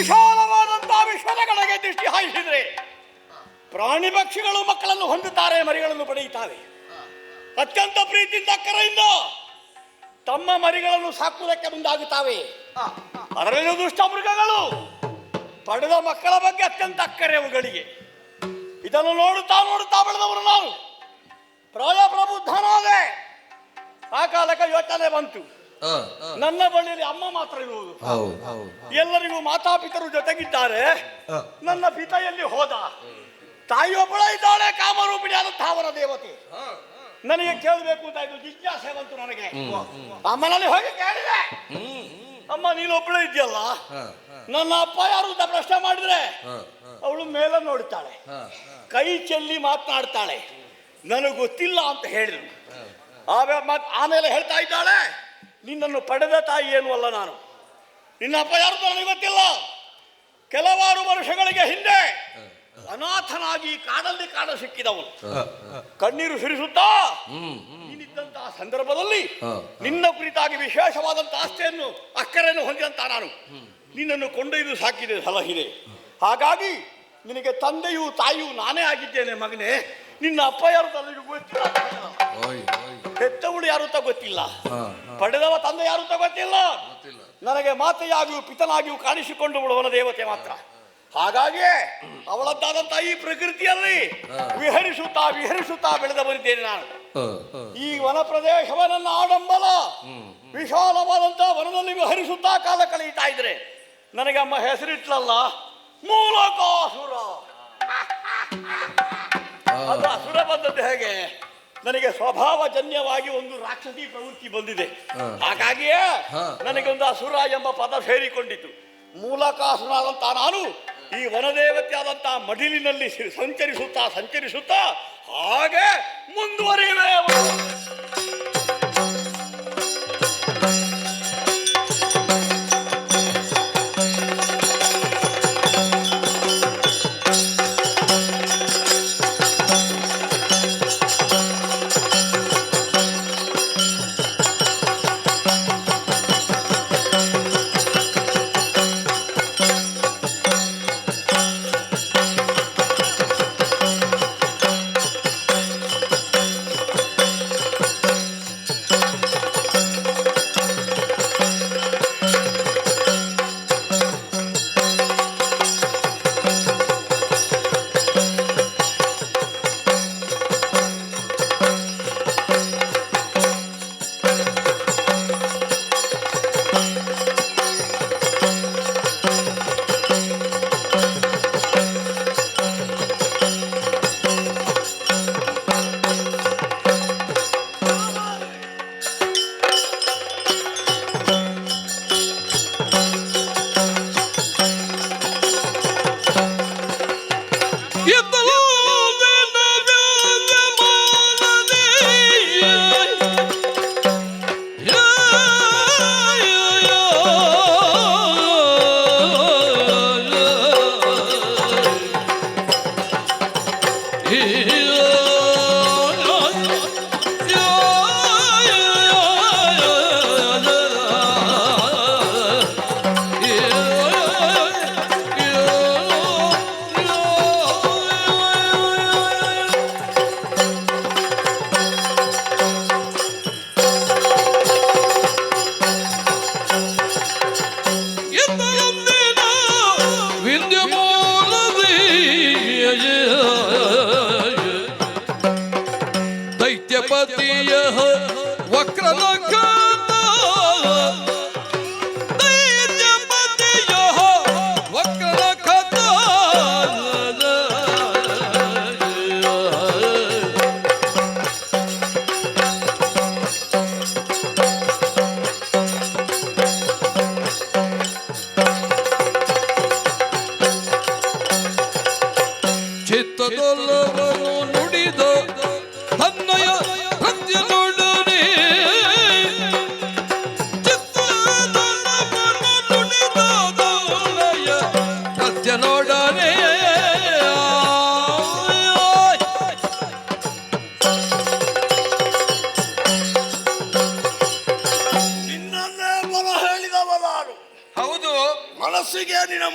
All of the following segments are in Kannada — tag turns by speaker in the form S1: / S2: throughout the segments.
S1: ವಿಶಾಲವಾದಂತಹ ವಿಶ್ವದ ಕಡೆಗೆ ದೃಷ್ಟಿ ಹಾಯಿಸಿದರೆ ಪ್ರಾಣಿ ಪಕ್ಷಿಗಳು ಮಕ್ಕಳನ್ನು ಹೊಂದುತ್ತಾರೆ, ಮರಿಗಳನ್ನು ಪಡೆಯುತ್ತಾರೆ. ಅತ್ಯಂತ ಪ್ರೀತಿಯಿಂದ ಅಕ್ಕರೆಯಿಂದ ತಮ್ಮ ಮರಿಗಳನ್ನು ಸಾಕುವುದಕ್ಕೆ ಮುಂದಾಗುತ್ತವೆ. ಅದರಲ್ಲೂ ದುಷ್ಟ ಮೃಗಗಳು ಪಡೆದ ಮಕ್ಕಳ ಬಗ್ಗೆ ಅತ್ಯಂತ ಅಕ್ಕರೆ ಅವುಗಳಿಗೆ. ಇದನ್ನು ನೋಡುತ್ತಾ ನೋಡುತ್ತಾ ಬೆಳೆದವರು ನಾವು. ಪ್ರಾಯ ಪ್ರಬುದ್ಧನಾದೆ. ಆ ಕಾಲಕ್ಕೆ ಯೋಚನೆ ಬಂತು, ನನ್ನ ಬಳಿಯಲ್ಲಿ ಅಮ್ಮ ಮಾತ್ರ ಇರುವುದು, ಎಲ್ಲರಿಗೂ ಮಾತಾಪಿತರು ಜೊತೆಗಿದ್ದಾರೆ. ನನ್ನ ಪಿತ ಎಲ್ಲಿ ಹೋದ? ತಾಯಿಯೊಬ್ಬಳ ಇದ್ದಾಳೆ, ಕಾಮರೂಪಿಣಿಯಾದಂತಹ ಅವರ ದೇವತೆ. ನನಗೆ ಕೇಳಬೇಕು ಅಂತ ಇದು ಜಿಜ್ಞಾಸೆ ಬಂತು ನನಗೆ. ಅಮ್ಮನಲ್ಲಿ ಹೋಗಿ ಕೇಳಿದೆ, ಅಮ್ಮ ನೀನೊಬ್ಬಳೇ ಇದೆಯಲ್ಲ, ನನ್ನ ಅಪ್ಪ ಯಾರು ಅಂತ ಪ್ರಶ್ನೆ ಮಾಡಿದ್ರೆ ಅವಳು ಮೇಲೆ ನೋಡ್ತಾಳೆ, ಕೈ ಚೆಲ್ಲಿ ಮಾತನಾಡ್ತಾಳೆ, ನನಗೆ ಗೊತ್ತಿಲ್ಲ ಅಂತ ಹೇಳಿದ್ರು. ಆಮೇಲೆ ಹೇಳ್ತಾ ಇದ್ದಾಳೆ, ನಿನ್ನನ್ನು ಪಡೆದ ತಾಯಿ ಏನು ಅಲ್ಲ ನಾನು, ನಿನ್ನ ಅಪ್ಪ ಯಾರು ನನಗೆ ಗೊತ್ತಿಲ್ಲ. ಕೆಲವಾರು ವರ್ಷಗಳಿಗೆ ಹಿಂದೆ ಅನಾಥನಾಗಿ ಕಾಡಲ್ಲಿ ಕಾಡ ಸಿಕ್ಕಿದವನು. ಕಣ್ಣೀರು ಸುರಿಸುತ್ತಾ ನೀನಿದ್ದಂತಹ ಸಂದರ್ಭದಲ್ಲಿ ನಿನ್ನ ಕುರಿತಾಗಿ ವಿಶೇಷವಾದಂತಹ ಆಸ್ತಿಯನ್ನು ಅಕ್ಕರೆಯನ್ನು ಹೊಂದಿದಂತ ನಾನು ನಿನ್ನನ್ನು ಕೊಂಡೊಯ್ದು ಸಾಕಿದೆ, ಸಲಹಿದೆ. ಹಾಗಾಗಿ ನಿನಗೆ ತಂದೆಯೂ ತಾಯಿಯೂ ನಾನೇ ಆಗಿದ್ದೇನೆ ಮಗನೇ. ನಿನ್ನ ಅಪ್ಪ ಯಾರು ನನಗೆ ಗೊತ್ತಿಲ್ಲ, ಹೆತ್ತವಳು ಯಾರು ಅಂತ ಗೊತ್ತಿಲ್ಲ, ಪಡೆದವ ತಂದೆ ಯಾರು ಅಂತ ಗೊತ್ತಿಲ್ಲ. ನನಗೆ ಮಾತೆಯಾಗಿಯೂ ಪಿತನಾಗಿಯೂ ಕಾಣಿಸಿಕೊಂಡು ಬಿಡುವನ ದೇವತೆ ಮಾತ್ರ. ಹಾಗಾಗಿ ಅವಳದ್ದಾದಂತಹ ಈ ಪ್ರಕೃತಿಯಲ್ಲಿ ವಿಹರಿಸುತ್ತಾ ವಿಹರಿಸುತ್ತಾ ಬೆಳೆದ ಬಂದಿದ್ದೇನೆ ನಾನು. ಈ ವನ ಪ್ರದೇಶವ ನನ್ನ ಆಡಂಬಲ. ವಿಶಾಲವಾದಂತಹ ವನದಲ್ಲಿ ವಿಹರಿಸುತ್ತಾ ಕಾಲ ಕಳೆಯುತ್ತಾ ಇದ್ರೆ ನನಗೆ ಅಮ್ಮ ಹೆಸರಿಟ್ಲಲ್ಲ, ಮೂಲಕಾಸುರ. ಅದು ಅಸುರ ಬಂದದ್ದು ಹೇಗೆ? ನನಗೆ ಸ್ವಭಾವಜನ್ಯವಾಗಿ ಒಂದು ರಾಕ್ಷಸಿ ಪ್ರವೃತ್ತಿ ಬಂದಿದೆ. ಹಾಗಾಗಿಯೇ ನನಗೊಂದು ಅಸುರ ಎಂಬ ಪದ ಸೇರಿಕೊಂಡಿತು. ಮೂಲಕಾಸುರನಾದಂತ ನಾನು ಈ ವನದೇವತೆ ಆದಂತಹ ಮಡಿಲಿನಲ್ಲಿ ಸಂಚರಿಸುತ್ತಾ ಸಂಚರಿಸುತ್ತಾ ಹಾಗೆ ಮುಂದುವರಿಯುವೆ.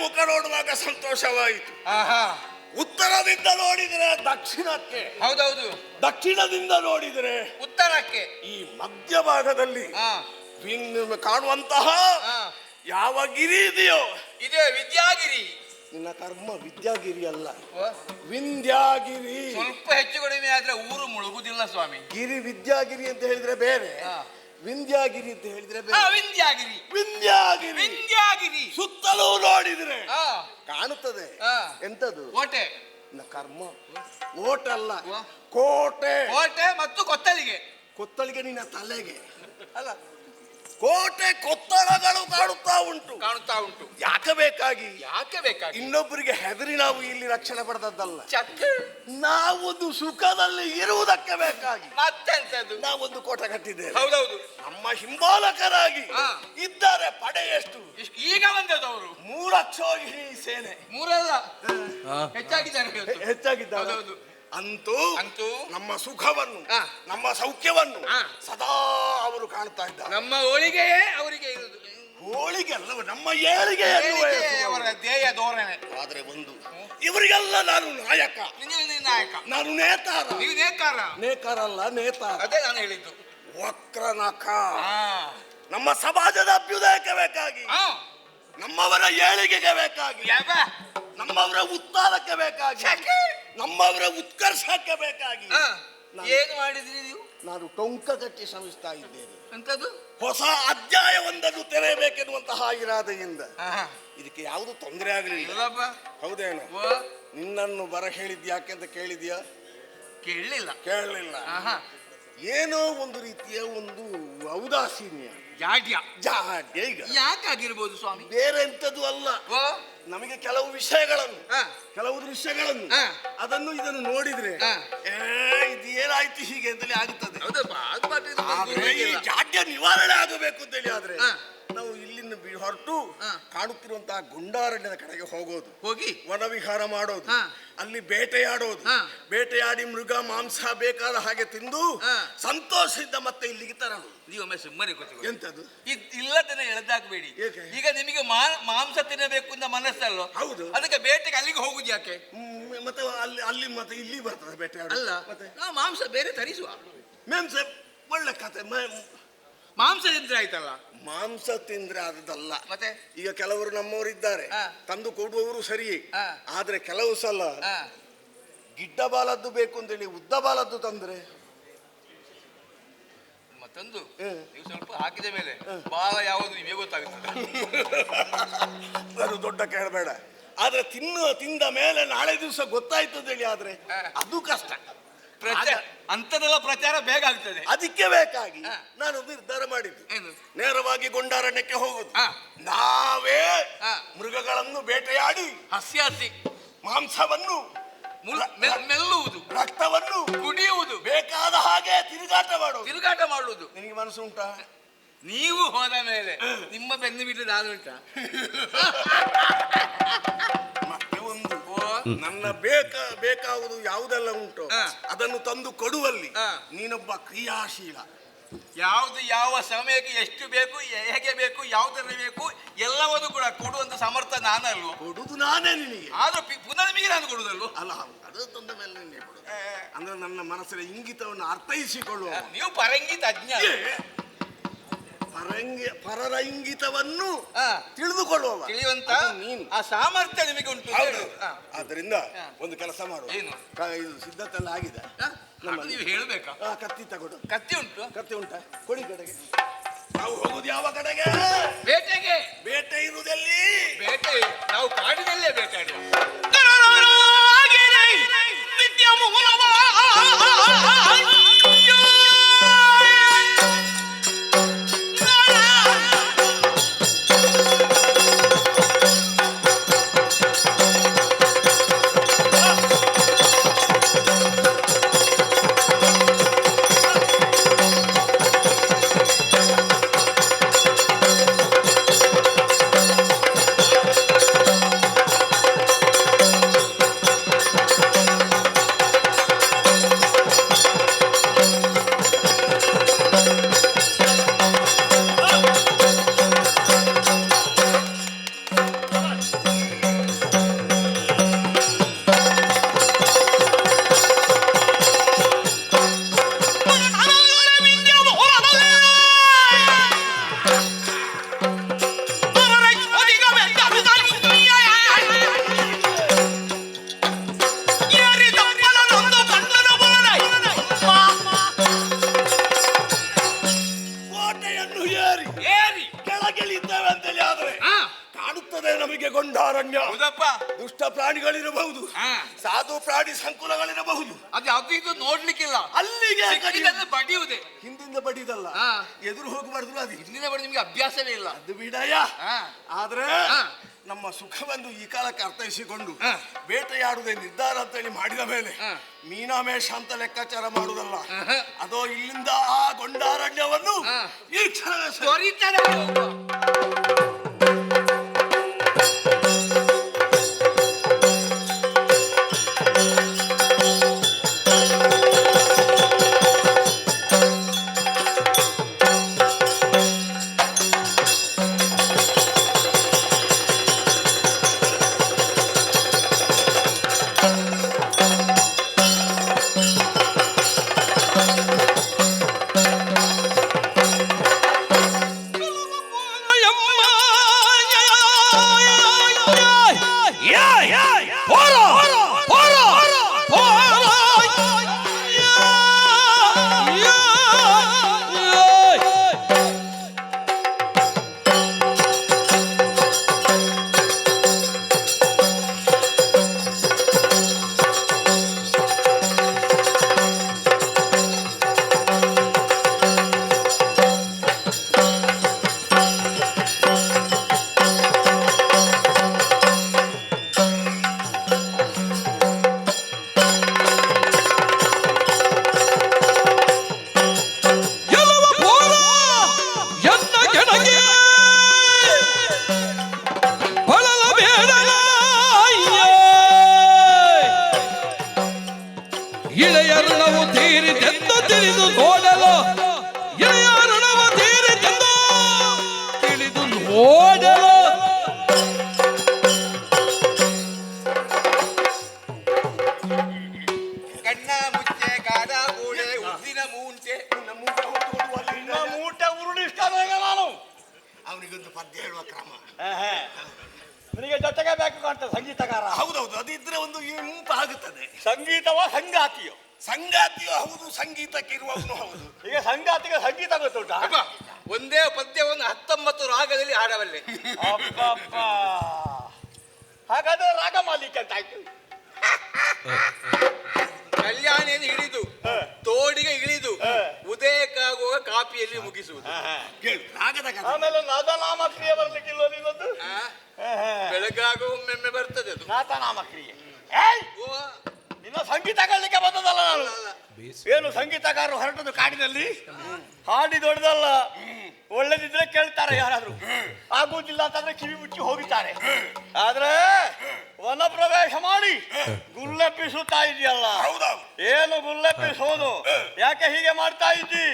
S2: ಮುಖ ನೋಡುವಾಗ ಸಂತೋಷವಾಯಿತು.
S3: ಆಹಾ,
S2: ಉತ್ತರದಿಂದ ನೋಡಿದರೆ ದಕ್ಷಿಣಕ್ಕೆ,
S3: ಹೌದೌದು,
S2: ದಕ್ಷಿಣದಿಂದ ನೋಡಿದರೆ
S3: ಉತ್ತರಕ್ಕೆ,
S2: ಈ ಮಧ್ಯಭಾಗದಲ್ಲಿ
S3: ಹಾ
S2: ಕಾಣುವಂತಹ
S3: ಹಾ
S2: ಯಾವ ಗಿರಿ ಇದೆಯೋ
S3: ಇದೇ ವಿದ್ಯಾಗಿರಿ.
S2: ನಿನ್ನ ಕರ್ಮ ವಿದ್ಯಾಗಿರಿ ಅಲ್ಲ,
S3: ಓ,
S2: ವಿಂಧ್ಯಾಗಿರಿ.
S3: ಸ್ವಲ್ಪ ಹೆಚ್ಚು ಕಡಿಮೆ ಆದ್ರೆ ಊರು ಮುಳುಗುದಿಲ್ಲ ಸ್ವಾಮಿ.
S2: ಗಿರಿ ವಿದ್ಯಾಗಿರಿ ಅಂತ ಹೇಳಿದ್ರೆ ಬೇರೆ,
S3: ಹಾ.
S2: ವಿಂಧ್ಯಾಗಿರಿ ಅಂತ ಹೇಳಿದ್ರೆ
S3: ಹಾ,
S2: ಬೇರೆ.
S3: ವಿಂಧ್ಯಾಗಿರಿ,
S2: ವಿಂಧ್ಯಾಗಿರಿ
S3: ವಿಂಧ್ಯಾಗಿರಿ
S2: ಸುತ್ತಲೂ ನೋಡಿದ್ರೆ
S3: ಹಾ
S2: ಕಾಣುತ್ತದೆ.
S3: ಹಾ.
S2: ಎಂತದು?
S3: ಕೋಟೆ,
S2: ನಿನ್ನ ಕರ್ಮ ಓಟಲ್ಲ,
S3: ವಾ.
S2: ಕೋಟೆ.
S3: ಕೋಟೆ ಮತ್ತು ಕೊತ್ತಲಿಗೆ.
S2: ಕೊತ್ತಳಿಗೆ ನಿನ್ನ ತಲೆಗೆ
S3: ಅಲ್ಲ,
S2: ಕೋಟೆ ಕೊತ್ತಳಗಳು ಕಾಣುತ್ತಾ ಉಂಟು.
S3: ಕಾಣುತ್ತಾ ಉಂಟು.
S2: ಯಾಕೆ ಬೇಕಾಗಿ?
S3: ಯಾಕೆ ಬೇಕಾಗಿ?
S2: ಇನ್ನೊಬ್ಬರಿಗೆ ಹೆದರಿ ನಾವು ಇಲ್ಲಿ ರಕ್ಷಣೆ ಪಡೆದದ್ದಲ್ಲ,
S3: ಚಕ್ಕ
S2: ನಾವೊಂದು ಸುಖದಲ್ಲಿ ಇರುವುದಕ್ಕೆ ಬೇಕಾಗಿ
S3: ಮತ್ತೆಂತದ್ದು?
S2: ನಾವೊಂದು ಕೋಟೆ ಕಟ್ಟಿದ್ದೇವೆ.
S3: ಹೌದೌದು.
S2: ನಮ್ಮ ಹಿಂಬಾಲಕರಾಗಿ
S3: ಹಾ.
S2: ಇದ್ದಾರೆ ಪಡೆ ಎಷ್ಟು?
S3: ಈಗ ಬಂದದವರು
S2: 3 ಅಕ್ಷೋಹಿಣಿ ಸೇನೆ.
S3: ಮೂರಲ್ಲ, ಹೆಚ್ಚಾಗಿದ್ದಾರೆ ಇವತ್ತು.
S2: ಹೆಚ್ಚಾಗಿದ್ದಾರೆ.
S3: ಹೌದೌದು.
S2: ಅಂತೂ
S3: ಅಂತೂ
S2: ನಮ್ಮ ಸುಖವನ್ನು,
S3: ಹಾ.
S2: ನಮ್ಮ ಸೌಖ್ಯವನ್ನು
S3: ಹಾ.
S2: ಸದಾ ಅವರು ಕಾಣ್ತಾ ಇದ್ದಾರೆ.
S3: ನಮ್ಮ ಹೋಳಿಗೆಯೇ ಅವರಿಗೆ ಇರುವುದು.
S2: ಹೋಳಿಗೆ ಅಲ್ಲವ, ನಮ್ಮ ಏಳಿಗೆ
S3: ಅವರ ಧ್ಯೇಯ ಧೋರಣೆ.
S2: ಆದ್ರೆ ಒಂದು, ಇವರಿಗೆಲ್ಲ ನಾನು ನಾಯಕ,
S3: ನೀವು ನಾಯಕ,
S2: ನಾನು ನೇತಾರ.
S3: ನೀವು ನೇಕಾರ.
S2: ನೇಕಾರ ಅಲ್ಲ, ನೇತಾರ.
S3: ಅದೇ ನಾನು ಹೇಳಿದ್ದು.
S2: ವಕ್ರನಖ.
S3: ಹಾ.
S2: ನಮ್ಮ ಸಮಾಜದ ಅಭ್ಯುದಯಕ್ಕೆ ಬೇಕಾಗಿ,
S3: ಹಾ.
S2: ನಮ್ಮವರ ಏಳಿಗೆಗೆ ಬೇಕಾಗಿ,
S3: ಯಾವ?
S2: ನಮ್ಮವರ ಉತ್ತಾರಕ್ಕೆ ಬೇಕಾಗಿ,
S3: ಯಾಕೆ?
S2: ನಮ್ಮವರ ಉತ್ಕರ್ಷಕ್ಕೆ ಬೇಕಾಗಿ
S3: ಹಾ.
S2: ನಾನು-
S3: ಏನು ಮಾಡಿದ್ರಿ ನೀವು?
S2: ನಾನು ಟೊಂಕ ಕಟ್ಟಿ ಶ್ರಮಿಸ್ತಾ ಇದ್ದೇನೆ.
S3: ಎಂತದ್ದು?
S2: ಹೊಸ ಅಧ್ಯಾಯವೊಂದನ್ನು ತೆರೆಯಬೇಕೆನ್ನುವಂತಹ ಇರಾದೆಯಿಂದ.
S3: ಆಹಾ.
S2: ಇದಕ್ಕೆ ಯಾವುದು ತೊಂದರೆ ಆಗಲಿಲ್ಲ.
S3: ಇಲ್ಲಪ್ಪ.
S2: ಹೌದೇನು?
S3: ಓ,
S2: ನಿನ್ನನ್ನು ಬರ ಹೇಳಿದ್ ಯಾಕೆ ಅಂತ ಕೇಳಿದ್ಯಾ?
S3: ಕೇಳಲಿಲ್ಲ.
S2: ಕೇಳಲಿಲ್ಲ.
S3: ಆಹಾ.
S2: ಏನೋ ಒಂದು ರೀತಿಯ ಒಂದು ಔದಾಸೀನ್ಯ,
S3: ಜಾಡ್ಯ.
S2: ಜಾಡ್ಯ. ಈಗ
S3: ಯಾಕಾಗಿರ್ಬೋದು ಸ್ವಾಮಿ?
S2: ಬೇರೆ ಎಂತದ್ದು ಅಲ್ಲ,
S3: ಓ,
S2: ನಮಗೆ ಕೆಲವು ವಿಷಯಗಳನ್ನು,
S3: ಹಾ.
S2: ಕೆಲವು ದೃಶ್ಯಗಳನ್ನು,
S3: ಹಾ.
S2: ಅದನ್ನು ಇದನ್ನು ನೋಡಿದ್ರೆ
S3: ಹಾ.
S2: ಇದು ಏನಾಯ್ತು ಹೀಗೆ ಅಂತಲೇ ಆಗುತ್ತದೆ.
S3: ಹೌದಪ್ಪ, ಅದು ಮಾತ್ರ ಇದು
S2: ಆದ್ರೆ ಈ
S3: ಗೊತ್ತಿಲ್ಲ.
S2: ಜಾಡ್ಯ ನಿವಾರಣೆ ಆಗಬೇಕು ಅಂತೇಳಿ ಆದ್ರೆ
S3: ಹಾ.
S2: ನಾವು ಇಲ್ಲಿಂದ ಹೊರಟು
S3: ಹಾ.
S2: ಕಾಣುತ್ತಿರುವಂತಹ ಗುಂಡಾರಣ್ಯದ ಕಡೆಗೆ ಹೋಗೋದು,
S3: ಹೋಗಿ
S2: ವನವಿಹಾರ ಮಾಡೋದು,
S3: ಹಾ.
S2: ಅಲ್ಲಿ ಬೇಟೆಯಾಡೋದು,
S3: ಹಾ.
S2: ಬೇಟೆಯಾಡಿ ಮೃಗ ಮಾಂಸ ಬೇಕಾದ ಹಾಗೆ ತಿಂದು
S3: ಹಾ.
S2: ಸಂತೋಷದಿಂದ ಮತ್ತೆ ಇಲ್ಲಿಗೆ ತರೋದು.
S3: ನೀವೊಮ್ಮೆ ಸುಮ್ಮನೆ ಕೂತ್ಕೊಳ್ಳಿ.
S2: ಎಂತದು?
S3: ಇಲ್ಲದನ್ನ ಎಳೆದಾಕಬೇಡಿ.
S2: ಏಕೆ?
S3: ಈಗ ನಿಮಗೆ ಮಾಂಸ ತಿನ್ನಬೇಕು ಅಂತ ಮನಸ್ಸಲ್ಲೋ?
S2: ಹೌದು.
S3: ಅದಕ್ಕೆ ಬೇಟೆಗೆ ಅಲ್ಲಿಗೆ ಹೋಗುದು ಯಾಕೆ?
S2: ಮತ್ತೆ ಅಲ್ಲಿ ಮತ್ತೆ ಇಲ್ಲಿ ಬರ್ತದೆ ಬೇಟೆಯಾಡೋದು.
S3: ಅಲ್ಲ,
S2: ಮತ್ತೆ
S3: ನಾವು ಮಾಂಸ ಬೇರೆ ತರಿಸುವ.
S2: ಮೇಮ್ಸ ಒಳ್ಳೆ ಕತೆ.
S3: ಮಾಂಸ ತಿಂದ್ರೆ ಆಯ್ತಲ್ಲ.
S2: ಮಾಂಸ ತಿಂದ್ರೆ ಅದಲ್ಲ.
S3: ಮತ್ತೆ
S2: ಈಗ ಕೆಲವರು ನಮ್ಮವರು ಇದ್ದಾರೆ,
S3: ಹಾ.
S2: ತಂದು ಕೊಡುವವರು ಸರಿಯೇ.
S3: ಹಾ.
S2: ಆದ್ರೆ ಕೆಲವು ಸಲ
S3: ಹಾ.
S2: ಗಿಡ್ಡ ಬಾಲದ್ದು ಬೇಕು ಅಂತೇಳಿ ಉದ್ದ ಬಾಲದ್ದು ತಂದ್ರೆ
S3: ಮತ್ತೊಂದು,
S2: ಹ್ಮ್.
S3: ನೀವು ಸ್ವಲ್ಪ ಹಾಕಿದ ಮೇಲೆ ಬಾಲ ಯಾವುದು ನಿಮಗೆ ಗೊತ್ತಾಗುತ್ತದೆ.
S2: ಅದು ದೊಡ್ಡ ಕೇಳಬೇಡ. ಆದ್ರೆ ತಿಂದ ಮೇಲೆ ನಾಳೆ ದಿವಸ ಗೊತ್ತಾಯ್ತು ಅಂತೇಳಿ ಆದ್ರೆ
S3: ಹಾ.
S2: ಅದು ಕಷ್ಟ.
S3: ಅಂತದೆಲ್ಲ ಪ್ರಚಾರ ಬೇಗ ಆಗ್ತದೆ.
S2: ಅದಕ್ಕೆ ಬೇಕಾಗಿ
S3: ಹಾ.
S2: ನಾನು ನಿರ್ಧಾರ ಮಾಡಿದ್ದು
S3: ಏನು?
S2: ನೇರವಾಗಿ ಗೊಂಡಾರಣ್ಯಕ್ಕೆ ಹೋಗುದು.
S3: ಹಾ.
S2: ನಾವೇ
S3: ಹಾ.
S2: ಮೃಗಗಳನ್ನು ಬೇಟೆಯಾಡಿ
S3: ಹಸ್ಯಾಸಿ
S2: ಮಾಂಸವನ್ನು,
S3: ಮೆಲ್ಲುವುದು,
S2: ರಕ್ತವನ್ನು
S3: ಕುಡಿಯುವುದು,
S2: ಬೇಕಾದ ಹಾಗೆ ತಿರುಗಾಟ ಮಾಡುವುದು.
S3: ತಿರುಗಾಟ ಮಾಡುವುದು.
S2: ನಿನಗೆ ಮನಸ್ಸು ಉಂಟಾ?
S3: ನೀವು ಹೋದ ಮೇಲೆ ನಿಮ್ಮ ಬೆನ್ನು ಬಿಟ್ಟು ನಾನು ಉಂಟಾ?
S2: ಮತ್ತೆ ಒಂದು,
S3: ಓ,
S2: ನನ್ನ ಬೇಕಾಗುವುದು ಯಾವುದೆಲ್ಲ ಉಂಟು
S3: ಹಾ.
S2: ಅದನ್ನು ತಂದು ಕೊಡುವಲ್ಲಿ
S3: ಹಾ.
S2: ನೀನೊಬ್ಬ ಕ್ರಿಯಾಶೀಲ.
S3: ಯಾವುದು ಯಾವ ಸಮಯಕ್ಕೆ ಎಷ್ಟು ಬೇಕು, ಹೇಗೆ ಬೇಕು, ಯಾವುದರಲ್ಲಿ ಬೇಕು ಎಲ್ಲವನ್ನು ಕೂಡ ಕೊಡುವಂತ ಸಮರ್ಥ ನಾನಲ್ವ?
S2: ಕೊಡುದು ನಾನೇ ನಿನಗೆ.
S3: ಆದ್ರೂ ಪುನಃ ನಿಮಗೆ ನಾನು ಕೊಡುದಲ್ವ?
S2: ಅಲ್ಲ, ಅದು ತಂದ ಮೇಲೆ ನಿನಗೆ ಕೊಡು. ಅಂದ್ರೆ ನನ್ನ ಮನಸ್ಸಿನ ಇಂಗಿತವನ್ನು ಅರ್ಥೈಸಿಕೊಳ್ಳುವ.
S3: ನೀವು ಪರಂಗಿ ತಜ್ಞ.
S2: ಪರರ ಇಂಗಿತವನ್ನು
S3: ಹಾ.
S2: ತಿಳಿದುಕೊಳ್ಳುವ
S3: ತಿಳಿಯುವಂತ
S2: ನೀನು.
S3: ಆ ಸಾಮರ್ಥ್ಯ ನಿಮಗೆ ಉಂಟು.
S2: ಹೌದು.
S3: ಹಾ.
S2: ಆದ್ರಿಂದ
S3: ಹಾ.
S2: ಒಂದು ಕೆಲಸ ಮಾಡುವ.
S3: ಏನು?
S2: ಇದು ಸಿದ್ಧತೆ ಎಲ್ಲ ಆಗಿದೆ.
S3: ಹಾ? ಅದು ನೀವು ಹೇಳ್ಬೇಕಾ?
S2: ಕತ್ತಿ ತಗೊಡು.
S3: ಕತ್ತಿ ಉಂಟು?
S2: ಕತ್ತಿ ಉಂಟಾ? ಕೊಡಿ ಕಡೆಗೆ. ನಾವು ಹೋಗುದು ಯಾವ ಕಡೆಗೆ?
S3: ಬೇಟೆಗೆ.
S2: ಬೇಟೆ ಇರುವುದಲ್ಲಿ
S3: ಬೇಟೆ ನಾವು ಕಾಡಿನಲ್ಲೇ ಬೇಟಾಡುವ.
S2: ದುಷ್ಟ ಪ್ರಾಣಿಗಳಿರಬಹುದು,
S3: ಹಾ.
S2: ಸಾಧು ಪ್ರಾಣಿ ಸಂಕುಲಗಳಿರಬಹುದು.
S3: ಅದು ಇದು ನೋಡ್ಲಿಕ್ಕಿಲ್ಲ,
S2: ಅಲ್ಲಿಗೆ
S3: ಸಿಕ್ಕಿದ್ದನ್ನು ಬಡಿಯುವುದೇ.
S2: ಹಿಂದಿಂದ ಬಡಿದಲ್ಲ,
S3: ಹಾ.
S2: ಎದುರು ಹೋಗಬಾರ್ದು. ಅದು
S3: ಹಿಂದಿನ ಬಡಿ ನಿಮ್ಗೆ ಅಭ್ಯಾಸವೇ ಇಲ್ಲ.
S2: ಅದು ಬಿಡಯ್ಯ.
S3: ಹಾ.
S2: ಆದ್ರೆ
S3: ಹಾ.
S2: ನಮ್ಮ ಸುಖವನ್ನು ಈ ಕಾಲಕ್ಕೆ ಅರ್ಥೈಸಿಕೊಂಡು
S3: ಹಾ.
S2: ಬೇಟೆಯಾಡುವುದೇ ನಿರ್ಧಾರ ಅಂತೇಳಿ ಮಾಡಿದ ಮೇಲೆ
S3: ಹಾ.
S2: ಮೀನಾಮೇಷ ಅಂತ ಲೆಕ್ಕಾಚಾರ ಮಾಡುವುದಲ್ಲ.
S3: ಆಹಾ.
S2: ಅದೋ ಇಲ್ಲಿಂದ ಆ ಗೊಂಡಾರಣ್ಯವನ್ನು
S3: ಹಾ.
S2: ಈ ಕ್ಷಣವೇ
S3: ತ್ವರಿತನೇ ಹೋಗುವ.
S4: ಇಳೆಯ ಋಣವು ತೀರಿತೆಂದು ತಿಳಿದು ನೋಡಲು, ಇಳೆಯ ಋಣವು ತೀರಿತೆಂದು ತಿಳಿದು ನೋಡಲು.
S3: ಕಣ್ಣ ಮುಚ್ಚೆ ಕಾದ ಕೂಡೆ ಉದ್ದಿನ ಮೂಂಟೆ.
S1: ನಿನ್ನ ಮೂಟೆ ಉರುಳಿಷ್ಟ ಬೇಗ ನಾನು.
S2: ಅವನಿಗೊಂದು ಪದ್ಯ ಹೇಳುವ ಕ್ರಮ.
S1: ನಿನಗೆ ಜೊತೆಗೆ ಬೇಕು ಕಾಣ್ತದೆ ಸಂಗೀತಗಾರ.
S2: ಹೌದೌದು, ಅದಿದ್ರೆ ಒಂದು ಇಂಪು ಆಗುತ್ತದೆ.
S1: ಸಂಗೀತವ ಸಂಗಾತಿಯೋ?
S2: ಸಂಗಾತಿಯೂ ಹೌದು, ಸಂಗೀತಕ್ಕಿರುವವನು ಹೌದು.
S1: ಈಗ ಸಂಗಾತಿಗೆ ಸಂಗೀತ ಗೊತ್ತುಂಟ?
S3: ಅಪ್ಪ, ಒಂದೇ ಪದ್ಯವನ್ನು 19 ರಾಗದಲ್ಲಿ ಹಾಡಬಲ್ಲೆ.
S1: ಅಬ್ಬಬ್ಬ. ಹಾಗಾದ್ರೆ ರಾಗ ಮಾಲಿಕ ಅಂತ ಆಯ್ತು.
S3: ಕಲ್ಯಾಣಿಯನ್ನು ಹಿಡಿದು ತೋಡಿಗೆ ಇಳಿದು ಉದಯಕ್ಕಾಗುವ ಕಾಪಿಯಲ್ಲಿ ಮುಗಿಸುವುದು.
S2: ಕೇಳು ರಾಗದ ಕಥೆ.
S1: ಆಮೇಲೆ ನಾದನಾಮ ಕ್ರಿಯೆ ಬರ್ಲಿಕ್ಕಿಲ್ವ ನಿನ್ನದು?
S3: ಬೆಳಗಾಗುವ ಒಮ್ಮೆಮ್ಮೆ ಬರ್ತದೆ ಅದು.
S1: ನಾದನಾಮ ಕ್ರಿಯೆ. ಏಯ್!
S3: ಓ,
S1: ನಿನ್ನ ಸಂಗೀತ ಕಲಿಕೆ ಬಂದದಲ್ಲ ನಾನು.
S3: ಅಲ್ಲ.
S1: ಏನು ಸಂಗೀತಗಾರರು ಹೊರಟದು ಕಾಡಿನಲ್ಲಿ ಹಾಡಿ ದೊಡ್ಡದಲ್ಲ. ಒಳ್ಳೇದಿದ್ರೆ ಕೇಳ್ತಾರೆ ಯಾರಾದ್ರೂ, ಆಗುವುದಿಲ್ಲ ಅಂತಂದ್ರೆ ಕಿವಿ ಮುಚ್ಚಿ ಹೋಗಿದ್ದಾರೆ. ಆದ್ರೆ ವನ ಪ್ರವೇಶ ಮಾಡಿ ಗುಲ್ಲೆಪ್ಪಿಸುತ್ತಾ ಇದೆಯಲ್ಲ,
S2: ಹೌದೌದು.
S1: ಏನು ಗುಲ್ಲೆಪ್ಪಿಸೋದು? ಯಾಕೆ ಹೀಗೆ ಮಾಡ್ತಾ ಇದ್ದಿ?